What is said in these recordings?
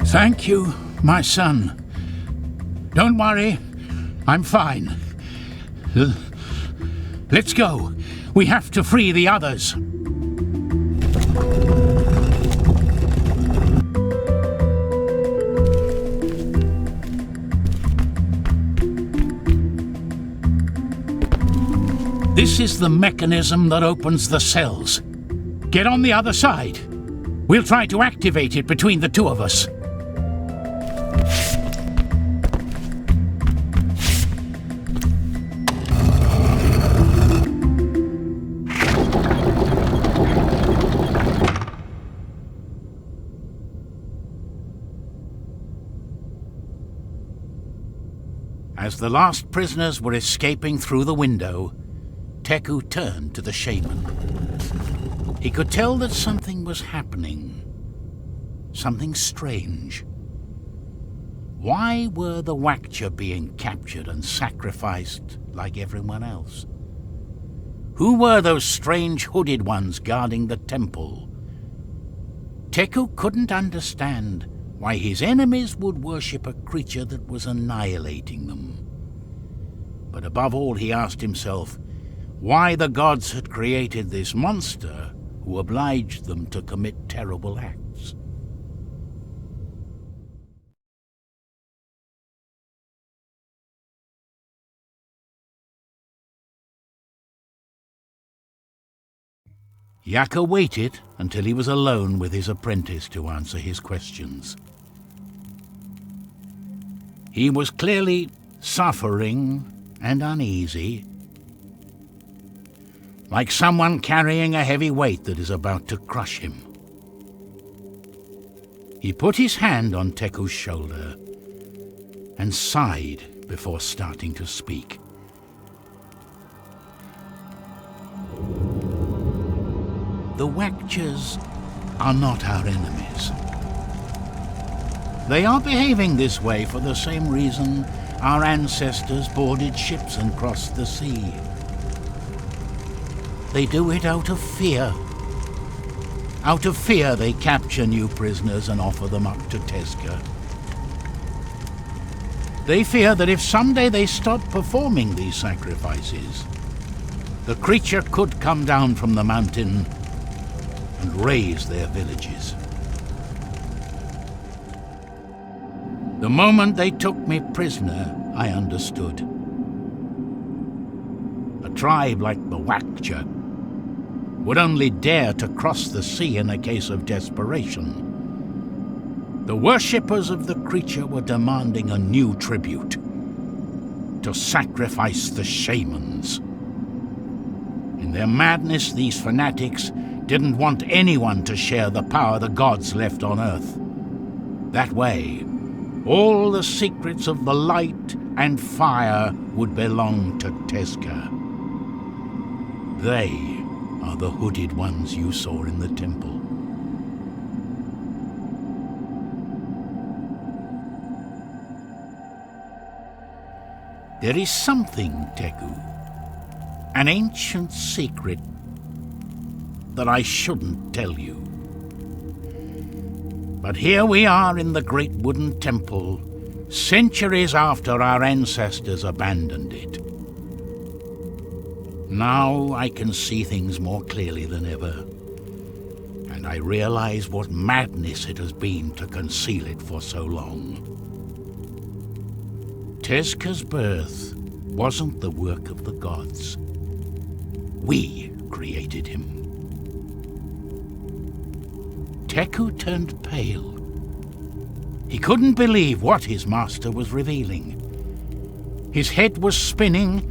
Thank you, my son. Don't worry, I'm fine. Let's go. We have to free the others. This is the mechanism that opens the cells. Get on the other side. We'll try to activate it between the two of us. As the last prisoners were escaping through the window, Teku turned to the shaman. He could tell that something was happening. Something strange. Why were the Wakcha being captured and sacrificed like everyone else? Who were those strange hooded ones guarding the temple? Teku couldn't understand why his enemies would worship a creature that was annihilating them. But above all, he asked himself why the gods had created this monster who obliged them to commit terrible acts. Yaka waited until he was alone with his apprentice to answer his questions. He was clearly suffering and uneasy, like someone carrying a heavy weight that is about to crush him. He put his hand on Teku's shoulder and sighed before starting to speak. The Wakchas are not our enemies. They are behaving this way for the same reason our ancestors boarded ships and crossed the sea. They do it out of fear. Out of fear, they capture new prisoners and offer them up to Tezca. They fear that if someday they stop performing these sacrifices, the creature could come down from the mountain and raze their villages. The moment they took me prisoner, I understood. A tribe like the Wakcha would only dare to cross the sea in a case of desperation. The worshippers of the creature were demanding a new tribute, to sacrifice the shamans. In their madness, these fanatics didn't want anyone to share the power the gods left on Earth. That way, all the secrets of the light and fire would belong to Tezca. They are the hooded ones you saw in the temple. There is something, Teku, an ancient secret that I shouldn't tell you. But here we are in the great wooden temple, centuries after our ancestors abandoned it. Now I can see things more clearly than ever, and I realize what madness it has been to conceal it for so long. Tezca's birth wasn't the work of the gods. We created him. Teku turned pale. He couldn't believe what his master was revealing. His head was spinning,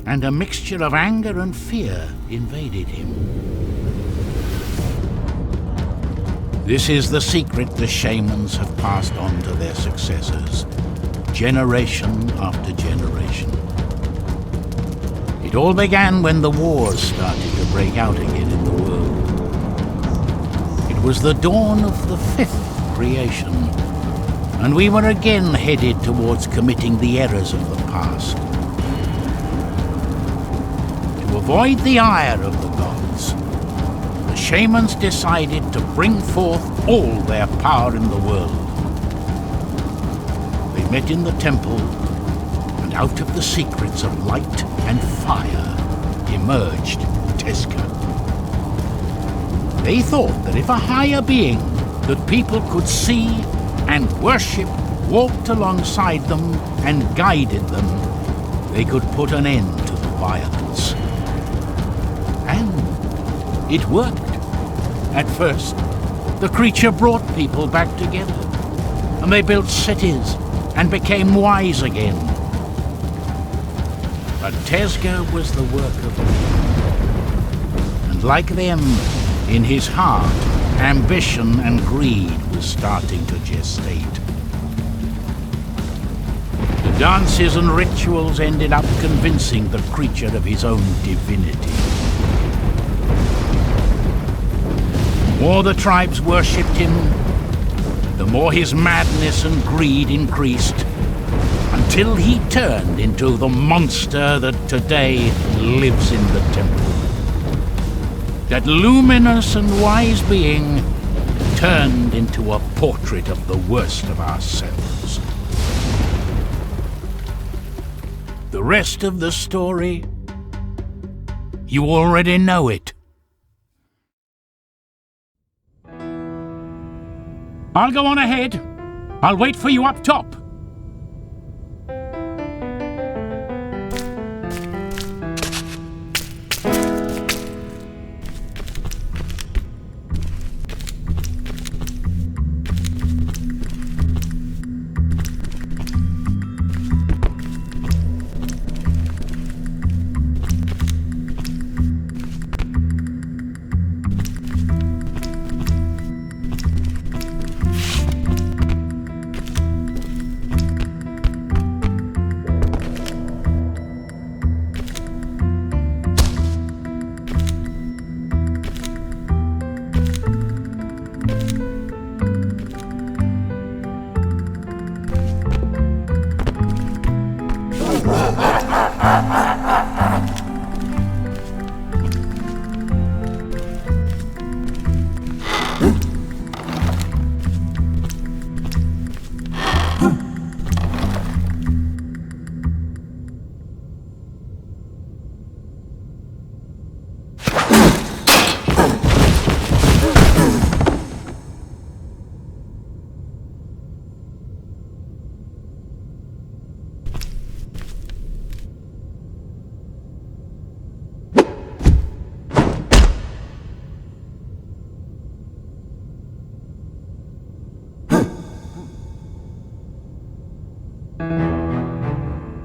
and a mixture of anger and fear invaded him. This is the secret the shamans have passed on to their successors, generation after generation. It all began when the wars started to break out again in the world. It was the dawn of the fifth creation, and we were again headed towards committing the errors of the past. To avoid the ire of the gods, the shamans decided to bring forth all their power in the world. They met in the temple, and out of the secrets of light and fire emerged Tezca. They thought that if a higher being that people could see and worship walked alongside them and guided them, they could put an end to the violence. And it worked. At first, the creature brought people back together, and they built cities and became wise again. But Tezca was the work of men. And like them, in his heart, ambition and greed was starting to gestate. The dances and rituals ended up convincing the creature of his own divinity. The more the tribes worshipped him, the more his madness and greed increased, until he turned into the monster that today lives in the temple. That luminous and wise being turned into a portrait of the worst of ourselves. The rest of the story, you already know it. I'll go on ahead. I'll wait for you up top.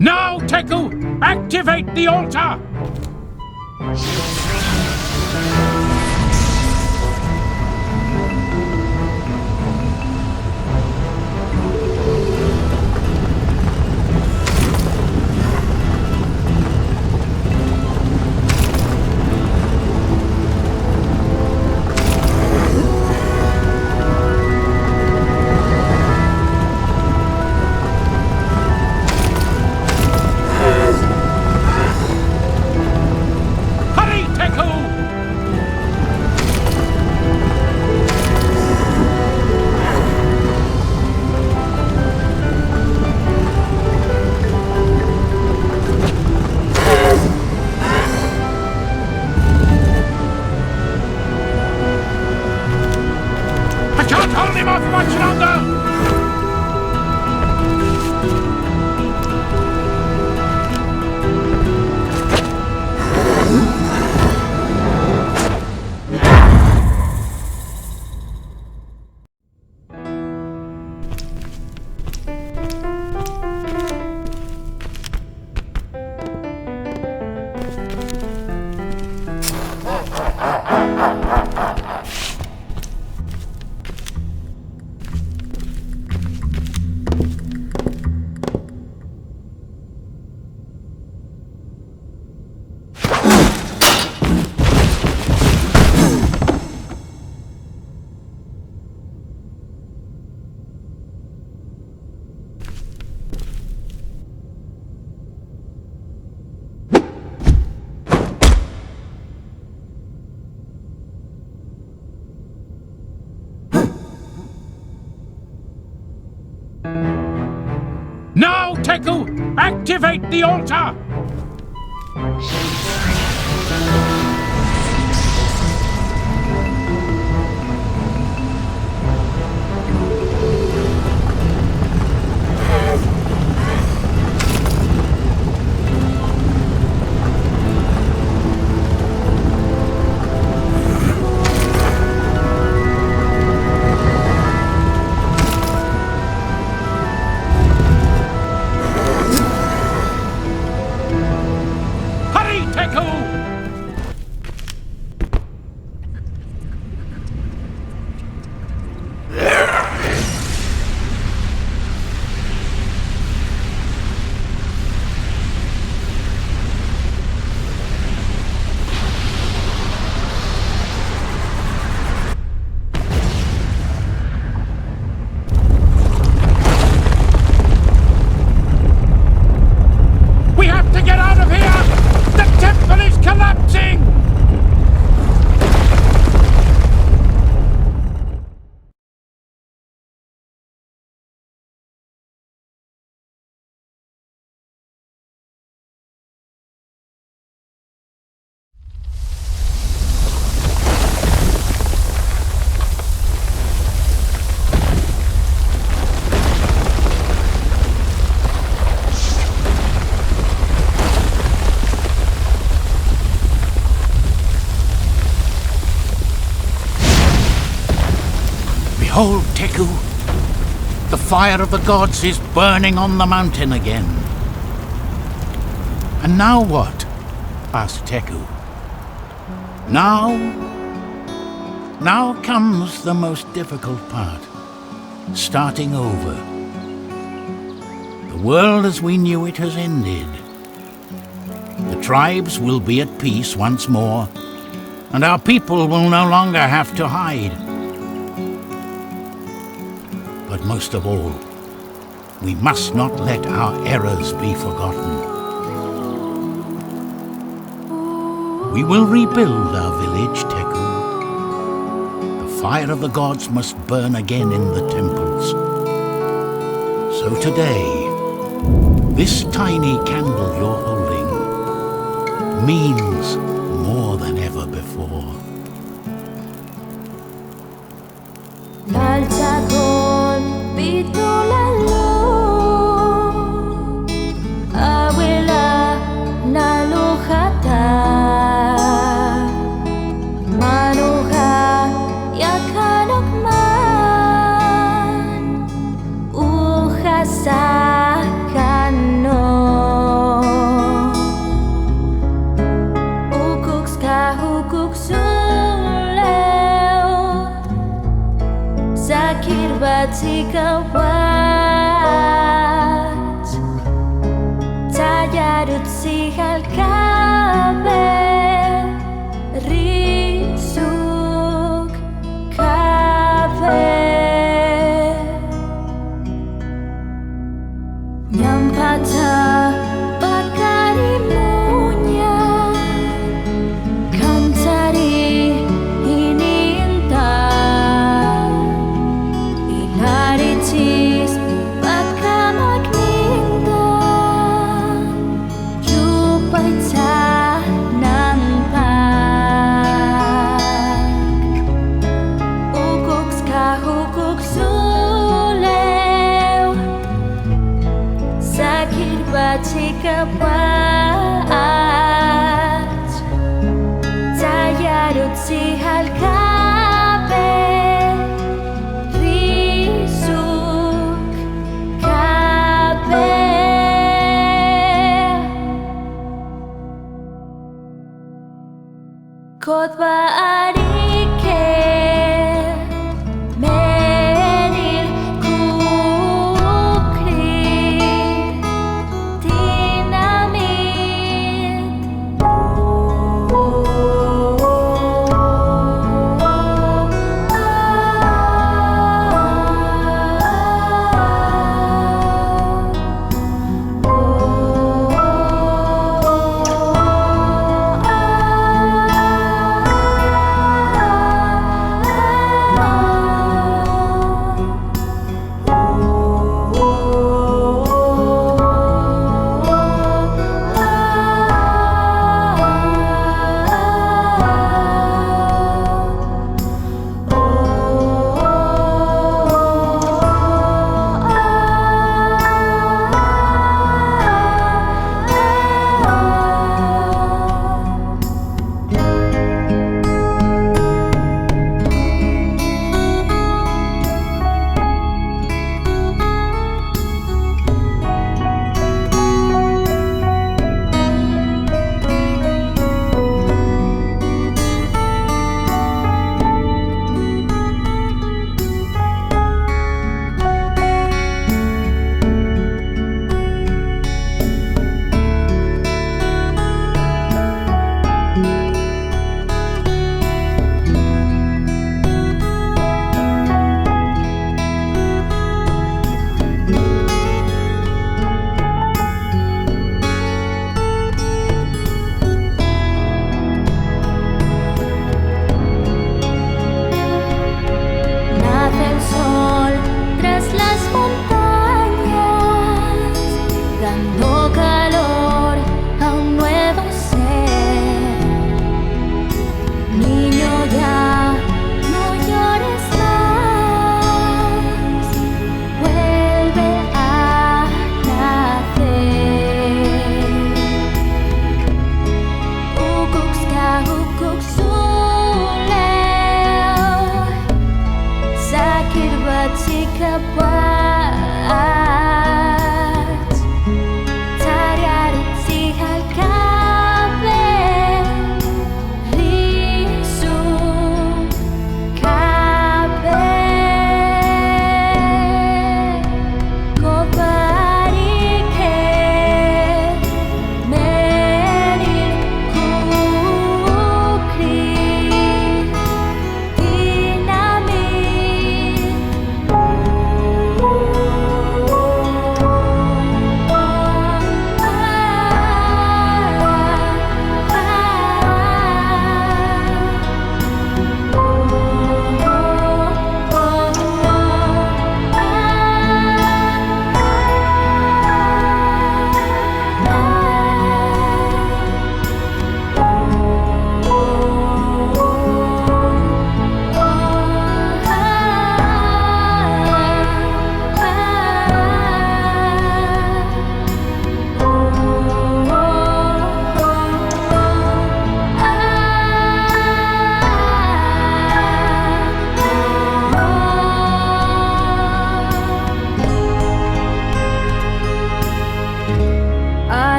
Now, Teku, activate the altar! Teku! Activate the altar! Behold, Teku! The fire of the gods is burning on the mountain again. And now what? Asked Teku. Now comes the most difficult part. Starting over. The world as we knew it has ended. The tribes will be at peace once more, and our people will no longer have to hide. But most of all, we must not let our errors be forgotten. We will rebuild our village, Teku. The fire of the gods must burn again in the temples. So today, this tiny candle you're holding means more than ever before.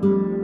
you.